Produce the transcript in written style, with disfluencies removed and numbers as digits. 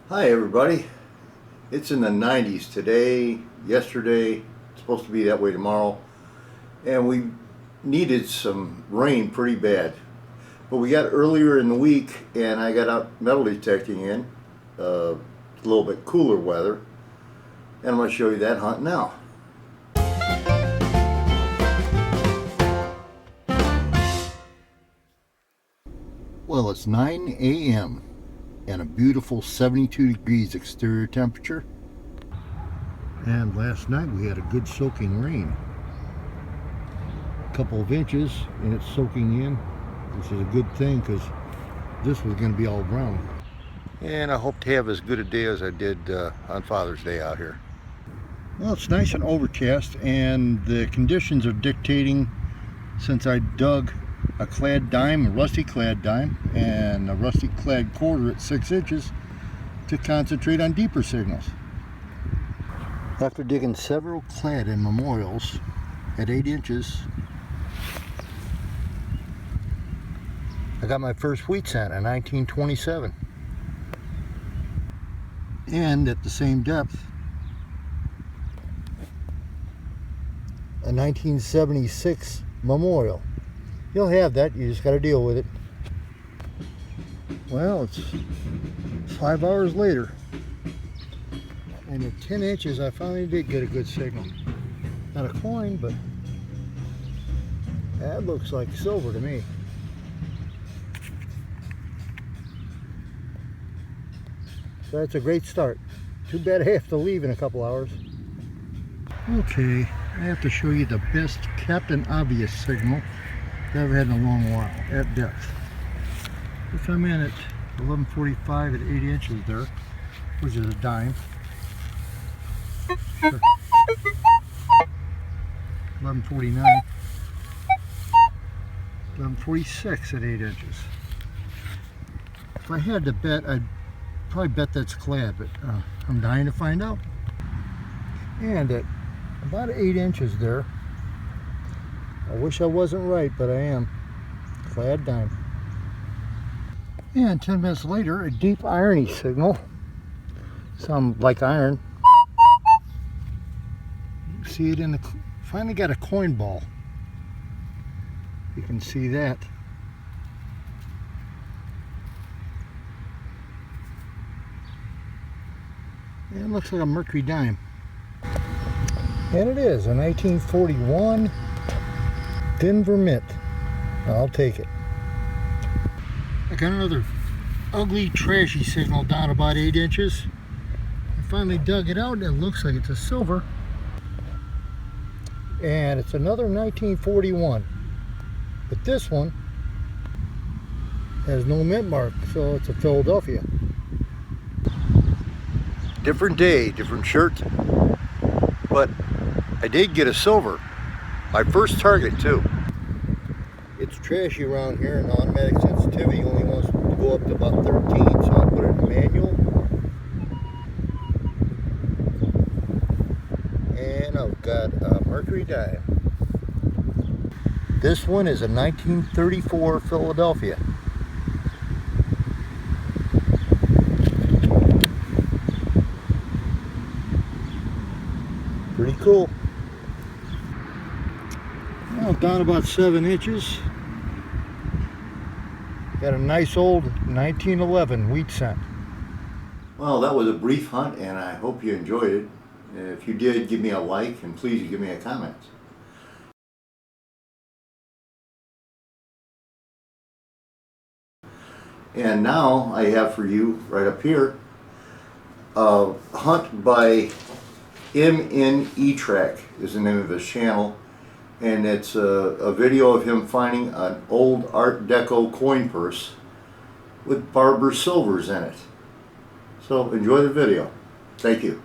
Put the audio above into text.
Hi everybody. It's in the 90s today, yesterday, it's supposed to be that way tomorrow, and we needed some rain pretty bad. But we got earlier in the week and I got out metal detecting in a little bit cooler weather, and I'm going to show you that hunt now. Well, it's 9 a.m. and a beautiful 72 degrees exterior temperature. And last night we had a good soaking rain. A couple of inches and it's soaking in, which is a good thing because this was going to be all brown. And I hope to have as good a day as I did on Father's Day out here. Well, it's nice and overcast, and the conditions are dictating, since I dug a clad dime, a rusty clad dime, and a rusty clad quarter at 6 inches to concentrate on deeper signals. After digging several clad and memorials at 8 inches, I got my first wheat cent in 1927. And at the same depth, a 1976 memorial. You'll have that, you just got to deal with it. Well, it's 5 hours later, and at 10 inches I finally did get a good signal. Not a coin, but that looks like silver to me. So that's a great start. Too bad I have to leave in a couple hours. Okay, I have to show you the best Captain Obvious signal that I've had in a long while at depth. If I'm in at 11:45 at 8 inches there, which is a dime. 11:49, 11:46 at 8 inches. If I had to bet, I'd probably bet that's clad, but I'm dying to find out. And at about 8 inches there, I wish I wasn't right, but I am. Clad dime. And 10 minutes later, a deep irony signal. Sound like iron. See it in the... Finally got a coin ball. You can see that. And it looks like a mercury dime. And it is a 1941 Denver Mint. I'll take it. I got another ugly, trashy signal down about 8 inches. I finally dug it out and it looks like it's a silver. And it's another 1941. But this one has no mint mark, so it's a Philadelphia. Different day, different shirt. But I did get a silver. My first target too. It's trashy around here, and automatic sensitivity only wants to go up to about 13, so I'll put it in manual. And I've got a mercury dime. This one is a 1934 Philadelphia. Pretty cool. Well, down about 7 inches. Got a nice old 1911 wheat cent. Well, that was a brief hunt, and I hope you enjoyed it. If you did, give me a like, and please give me a comment. And now I have for you, right up here, a hunt by MN Track is the name of his channel, and it's a video of him finding an old Art Deco coin purse with barber silvers in it. So enjoy the video. Thank you.